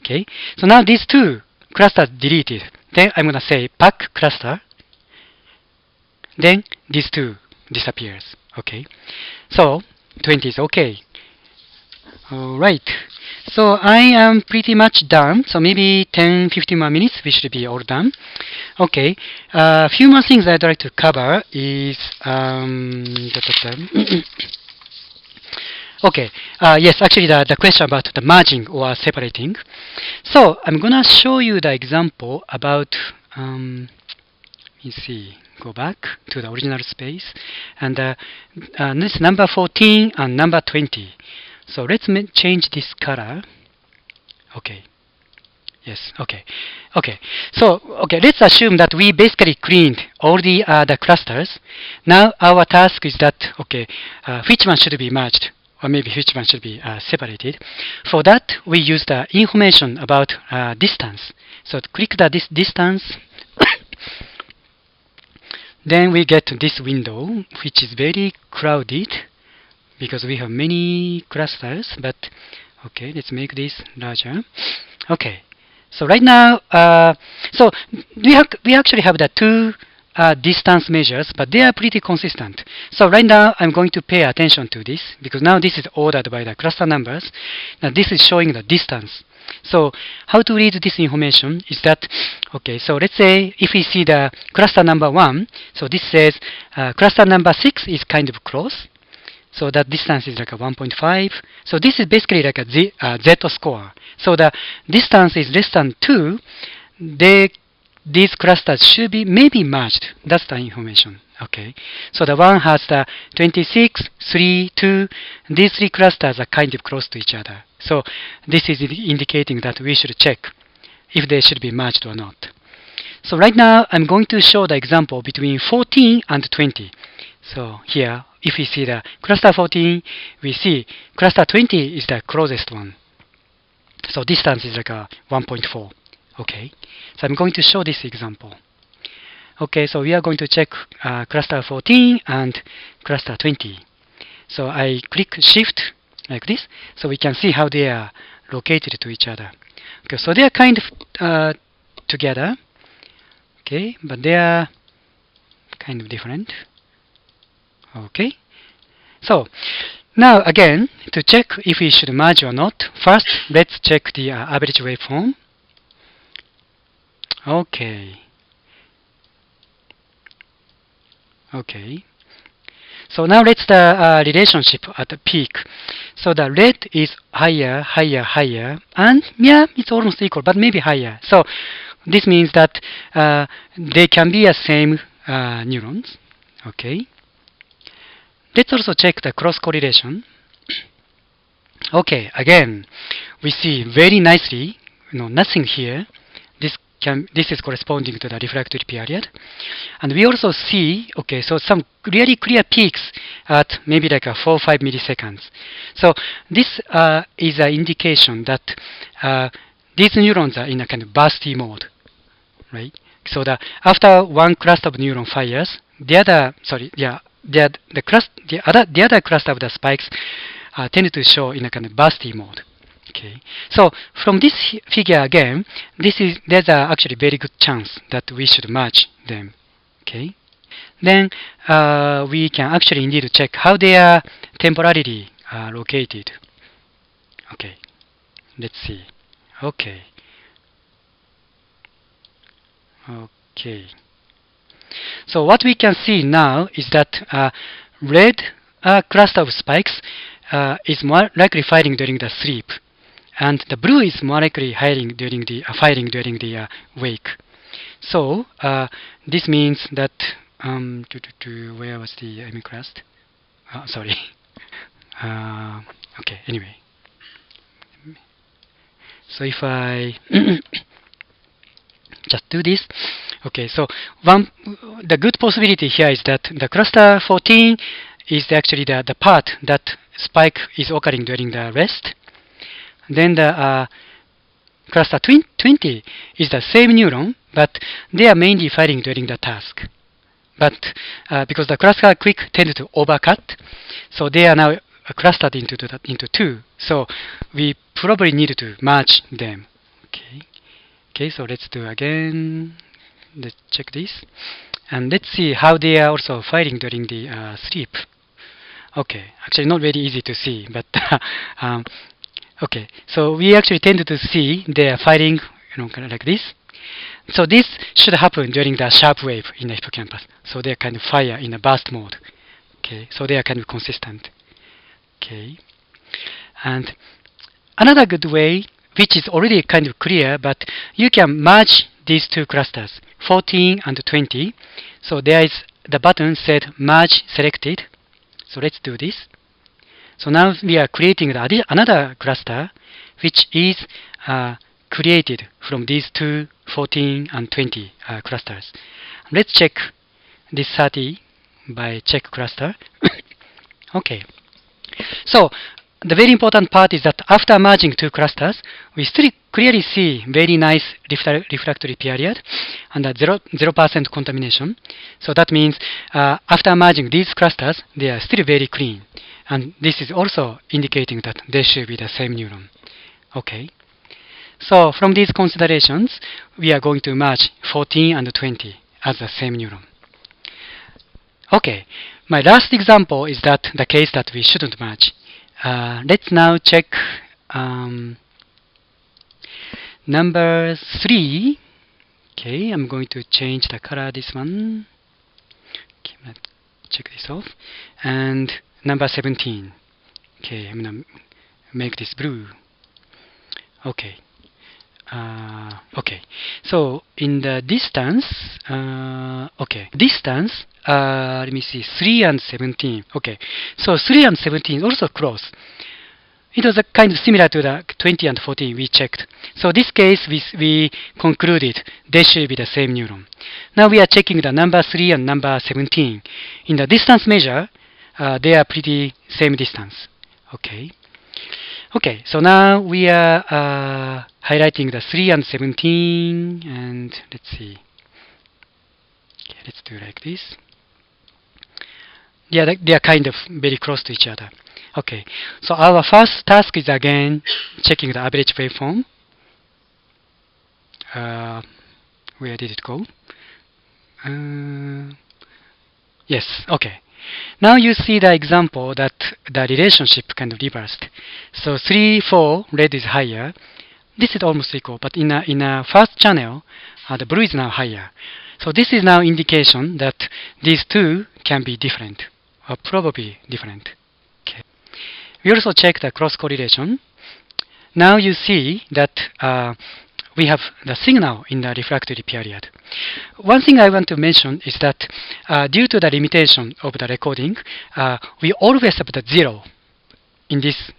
Okay, so now these two clusters deleted. Then I'm gonna say pack cluster. Then these two disappears. Okay, so 20 is okay. Alright, so I am pretty much done. So maybe 10-15 more minutes we should be all done. Okay, a few more things I'd like to cover is okay, yes, actually the question about the merging or separating. So I'm gonna show you the example about let me see, go back to the original space, and this number 14 and number 20. So let's change this color. Okay. Yes. Okay. Okay. So let's assume that we basically cleaned all the clusters. Now our task is that which one should be merged, or maybe which one should be separated. For that, we use the information about distance. So click this distance. Then we get this window, which is very crowded because we have many clusters. But okay, let's make this larger. Okay, so right now, so we actually have the two distance measures, but they are pretty consistent. So right now, I'm going to pay attention to this, because now this is ordered by the cluster numbers. Now this is showing the distance. So how to read this information is that, okay, so let's say if we see the cluster number 1, so this says cluster number 6 is kind of close. So that distance is like a 1.5. So this is basically like a Z score. So the distance is less than 2. These clusters should be maybe merged. That's the information. Okay. So the one has the 26, 3, 2. These three clusters are kind of close to each other. So this is indicating that we should check if they should be merged or not. So right now I'm going to show the example between 14 and 20. So here, if we see the cluster 14, we see cluster 20 is the closest one. So distance is like a 1.4. Okay. So I'm going to show this example. Okay, so we are going to check cluster 14 and cluster 20. So I click shift like this, so we can see how they are located to each other. Okay, so they are kind of together. Okay, but they are kind of different. Okay, so now again, to check if we should merge or not, first let's check the average waveform. Okay. Okay. So now let's the relationship at the peak. So the red is higher, higher, higher, and yeah, it's almost equal, but maybe higher. So this means that they can be the same neurons. Okay. Let's also check the cross correlation. Okay, again, we see very nicely, nothing here. This is corresponding to the refractory period. And we also see, okay, so some really clear peaks at maybe like 4 or 5 milliseconds. So this is an indication that these neurons are in a kind of bursty mode, right? So after one cluster of neuron fires, the other cluster of the spikes tend to show in a kind of bursty mode. Okay, so from this figure again, there's actually very good chance that we should merge them. Okay, then we can actually need to check how they are temporarily located. Okay, let's see. Okay. Okay. So what we can see now is that red cluster of spikes is more likely firing during the sleep. And the blue is more likely firing during the wake. So this means that where was the ME crust? Sorry. Okay. Anyway, so if I just do this, okay. So the good possibility here is that the cluster 14 is actually the part that spike is occurring during the rest. Then the cluster 20 is the same neuron, but they are mainly firing during the task. But because the cluster quick tend to overcut, so they are now clustered into two. So we probably need to merge them. Okay. Okay. So let's do again. Let's check this, and let's see how they are also firing during the sleep. Okay. Actually, not very easy to see, but okay, so we actually tend to see they are firing, kind of like this. So this should happen during the sharp wave in the hippocampus. So they are kind of fire in a burst mode. Okay, so they are kind of consistent. Okay, and another good way, which is already kind of clear, but you can merge these two clusters, 14 and 20. So there is the button said merge selected. So let's do this. So now we are creating another cluster, which is created from these two 14 and 20 clusters. Let's check this 30 by check cluster. Okay. So the very important part is that after merging two clusters, we still clearly see very nice refractory period and a 0% contamination. So that means after merging these clusters, they are still very clean. And this is also indicating that they should be the same neuron. Okay. So from these considerations, we are going to merge 14 and 20 as the same neuron. Okay, my last example is that the case that we shouldn't merge. Let's now check number 3. Okay, I'm going to change the color this one. Okay, I'm gonna check this off. And number 17. Okay, I'm gonna make this blue. Okay. Okay. So in the distance, distance. Let me see, 3 and 17. Okay. So 3 and 17 is also close. It was a kind of similar to the 20 and 14 we checked. So this case we concluded they should be the same neuron. Now we are checking the number 3 and number 17. In the distance measure, they are pretty same distance. Okay. Okay, so now we are highlighting the 3 and 17, and let's see. Okay, let's do like this. Yeah, they are kind of very close to each other. Okay, so our first task is again checking the average waveform. Where did it go? Yes, okay. Now you see the example that the relationship kind of reversed. So 3, 4, red is higher. This is almost equal, but in a first channel, the blue is now higher. So this is now indication that these two can be different, or probably different. Okay. We also check the cross correlation. Now you see that we have the signal in the refractory period. One thing I want to mention is that due to the limitation of the recording, we always have the 0 in this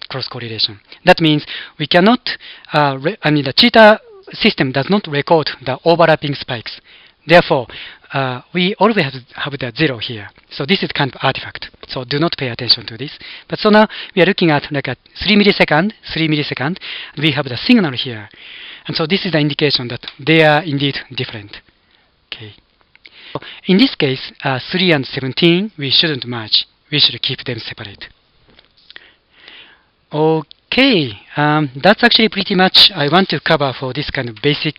cross correlation. That means we cannot, the cheetah system does not record the overlapping spikes. Therefore, we always have the 0 here. So this is kind of artifact. So do not pay attention to this. But so now we are looking at like a 3 millisecond, 3 millisecond. We have the signal here. And so this is the indication that they are indeed different. Okay. So in this case, 3 and 17, we shouldn't merge. We should keep them separate. Okay. That's actually pretty much I want to cover for this kind of basic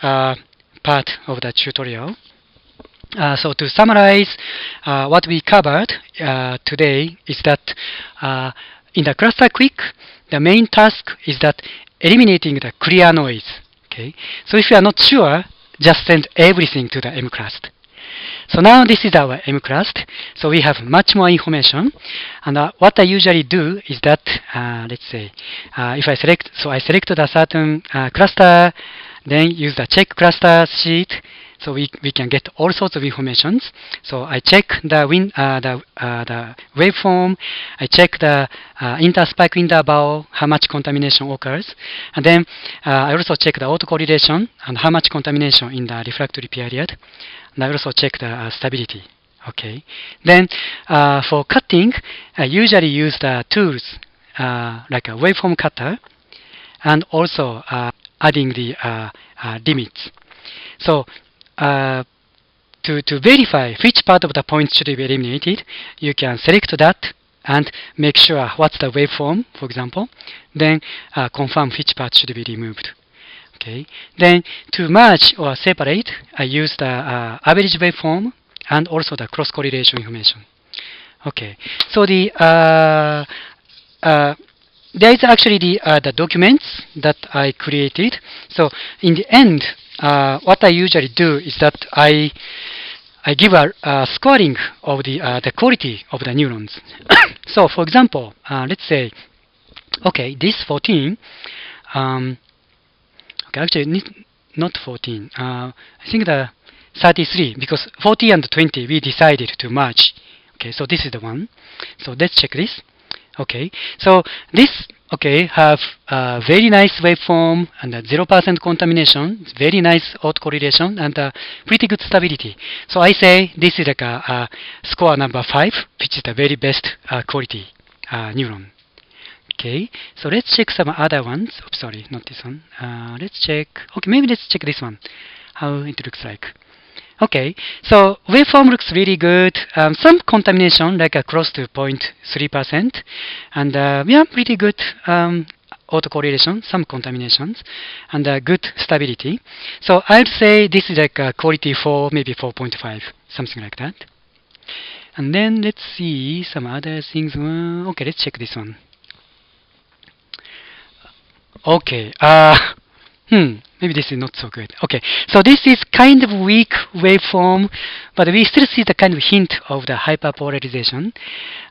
part of the tutorial. So to summarize, what we covered today is that in the ClusterQuick, the main task is that eliminating the clear noise. Okay. So if you are not sure, just send everything to the mclust. So now this is our mclust. So we have much more information. And what I usually do is that, let's say, if I select, so I select a certain cluster, then use the check cluster sheet. So we can get all sorts of information. So I check the waveform. I check the interspike interval, how much contamination occurs. And then I also check the autocorrelation and how much contamination in the refractory period. And I also check the stability. Okay. Then for cutting, I usually use the tools like a waveform cutter and also adding the limits. So to verify which part of the point should be eliminated, you can select that and make sure what's the waveform, for example, then confirm which part should be removed. Okay. Then to merge or separate, I use the average waveform and also the cross correlation information. Okay. So there is actually the documents that I created. So in the end, what I usually do is that I give a scoring of the quality of the neurons. So for example, let's say, okay, this 14, okay, actually not 14, I think the 33, because 40 and 20 we decided to merge. Okay, so this is the one. So let's check this. Okay, so this, okay, have a very nice waveform and a 0% contamination, very nice autocorrelation, and pretty good stability. So I say this is like a score number 5, which is the very best quality neuron. Okay, so let's check some other ones. Oops, sorry, not this one. Let's check, okay, maybe let's check this one, how it looks like. Okay, so waveform looks really good. Some contamination, like close to 0.3%, and yeah, pretty good autocorrelation, some contaminations, and good stability. So I'd say this is like quality 4, maybe 4.5, something like that. And then let's see some other things. Okay, let's check this one. Okay, maybe this is not so good. Okay, so this is kind of weak waveform, but we still see the kind of hint of the hyperpolarization.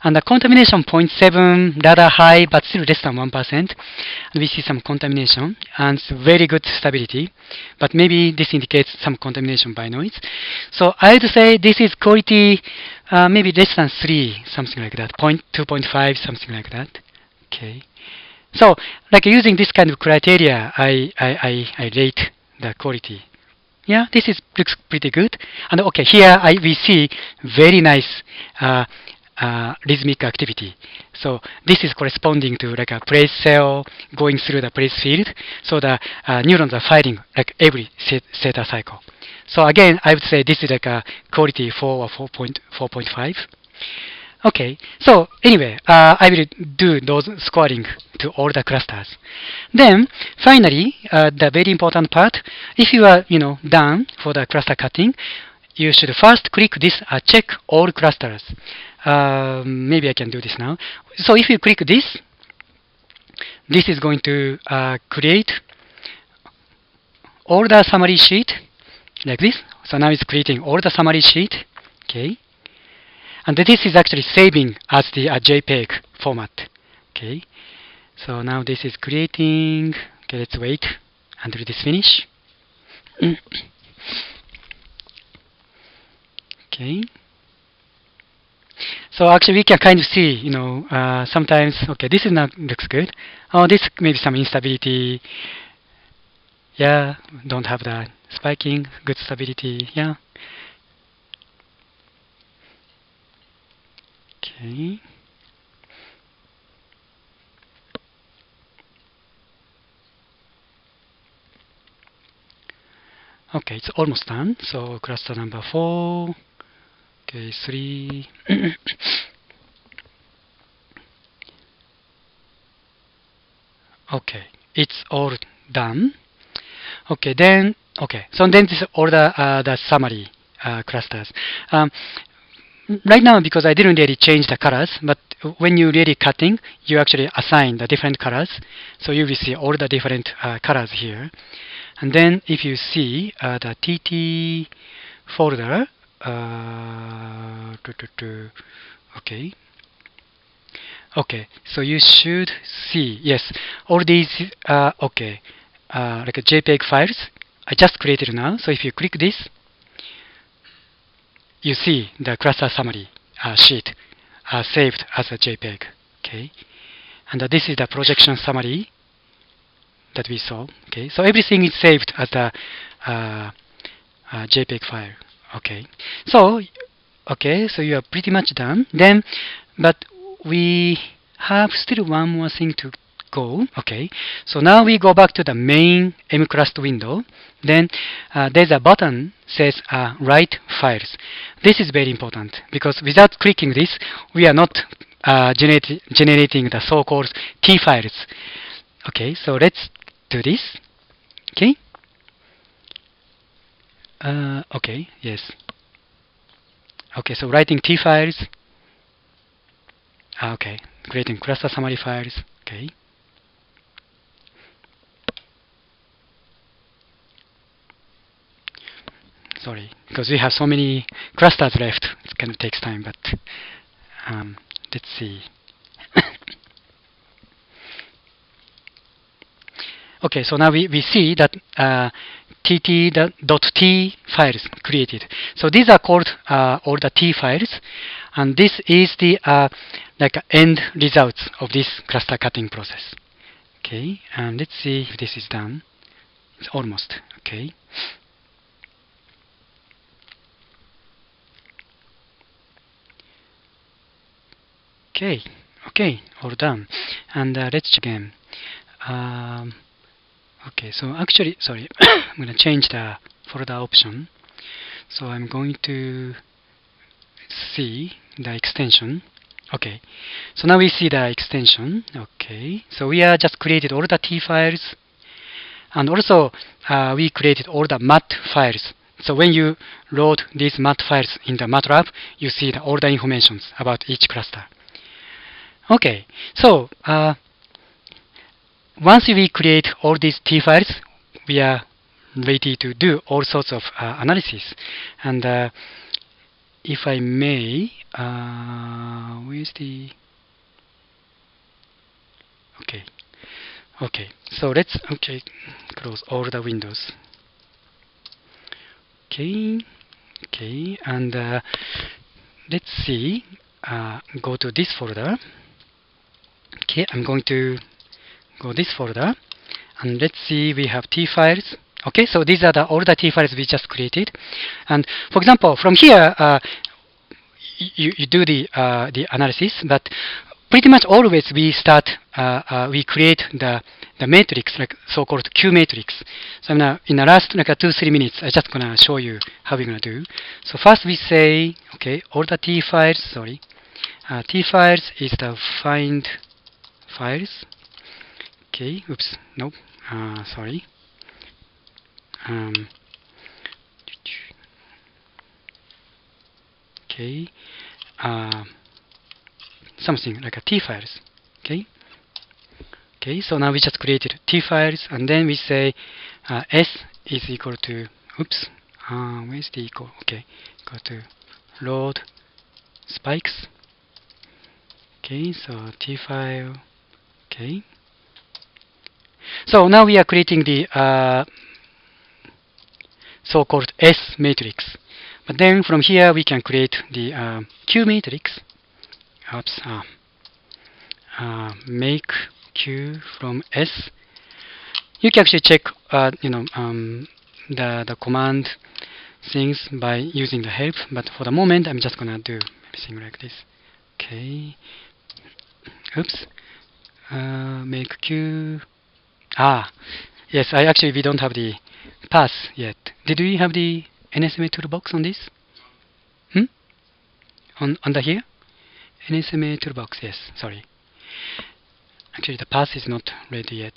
And the contamination 0.7, rather high, but still less than 1%. And we see some contamination and very good stability, but maybe this indicates some contamination by noise. So I would say this is quality maybe less than 3, something like that, 2.5, something like that. Okay. So, like using this kind of criteria, I rate the quality. Yeah, this looks pretty good. And okay, here we see very nice rhythmic activity. So this is corresponding to like a place cell going through the place field. So the neurons are firing like every theta cycle. So again, I would say this is like a quality 4 or 4.5. Okay, so anyway, I will do those scoring to all the clusters. Then, finally, the very important part, if you are, done for the cluster cutting, you should first click this check all clusters. Maybe I can do this now. So if you click this, this is going to create all the summary sheet like this. So now it's creating all the summary sheet. Okay. And this is actually saving as the JPEG format. Okay. So now this is creating. Okay, let's wait until this finish. Okay. So actually we can kind of see, sometimes, okay, this is not looks good. Oh, this maybe some instability. Yeah, don't have the spiking, good stability. Yeah. Okay. Okay, it's almost done. So cluster number 4. Okay, 3. Okay, it's all done. Okay, then so then this is all the summary clusters. Right now, because I didn't really change the colors, but when you really cutting, you actually assign the different colors. So you will see all the different colors here. And then if you see the TT folder, okay, so you should see, yes, all these, like a JPEG files I just created now. So if you click this, you see the cluster summary sheet saved as a JPEG. Okay, and this is the projection summary that we saw. Okay, so everything is saved as a JPEG file. Okay, so you are pretty much done. Then, but we have still one more thing to go. Okay, so now we go back to the main mClust window. Then there's a button says write files. This is very important because without clicking this, we are not generating the so-called T files. Okay, so let's do this. Okay. Okay. Yes. Okay. So writing T files. Okay. Creating cluster summary files. Okay. Sorry, because we have so many clusters left. It kind of takes time, but let's see. Okay, so now we see that tt.t files created. So these are called all the T files, and this is the like end results of this cluster cutting process. Okay, and let's see if this is done. It's almost okay. Okay, all done. And let's check again. Okay, so actually, sorry, I'm going to change the folder option. So I'm going to see the extension. Okay, so now we see the extension. Okay, so we are just created all the T files, and also we created all the MAT files So when you load these mat files in the MATLAB, you see all the information about each cluster. Okay, so once we create all these T files, we are ready to do all sorts of analysis. And if I may, where's the... Okay, so let's close all the windows. Okay, and let's see, go to this folder. Okay, I'm going to go this folder, and let's see, we have T files. Okay, so these are all the T files we just created. And for example, from here, you do the analysis, but pretty much always we start, we create the matrix, like so-called Q matrix. So now, in the last 2-3 minutes, I'm just gonna show you how we're gonna do. So first we say, okay, all the T files, T files is the find files. Okay, oops, nope, sorry. Okay, something like a T files. Okay, so now we just created T files, and then we say S is equal to, oops, where's the equal? Okay, equal to load spikes. Okay, so T file. Okay. So now we are creating the so-called S matrix. But then from here we can create the Q matrix. Oops, make Q from S. You can actually check, the command things by using the help. But for the moment, I'm just gonna do everything like this. Okay. Oops. Make Q. Yes. We don't have the path yet. Did we have the NSMA toolbox on this? Under here? NSMA toolbox, yes, sorry. Actually, the path is not ready yet.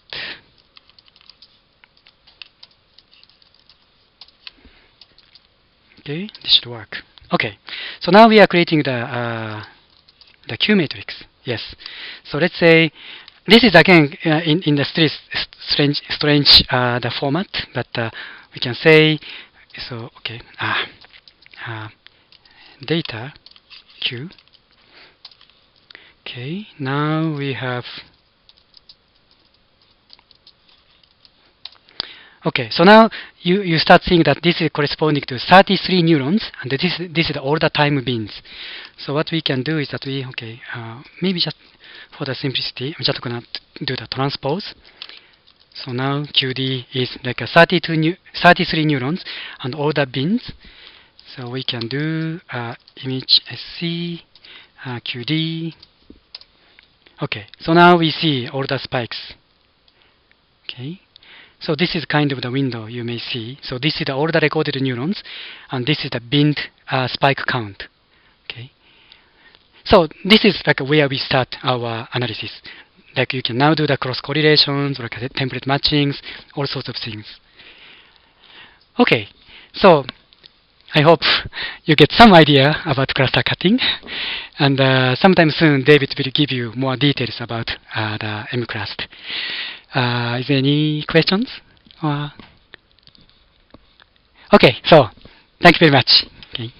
Okay, this should work. Okay, so now we are creating the Q matrix. Yes. So let's say this is again in the strange the format, but we can say so. Okay, data Q. Okay, now we have. Okay, so now you start seeing that this is corresponding to 33 neurons, and this is all the time bins. So what we can do is that maybe just for the simplicity, I'm just gonna do the transpose. So now QD is like a 33 neurons and all the bins. So we can do image SC QD. Okay, so now we see all the spikes. Okay. So this is kind of the window you may see. So this is all the recorded neurons, and this is the binned spike count. Okay. So this is like where we start our analysis. Like you can now do the cross correlations, like template matchings, all sorts of things. Okay. So I hope you get some idea about cluster cutting, and sometime soon David will give you more details about the mClust. Is there any questions? Okay, so thank you very much. Okay.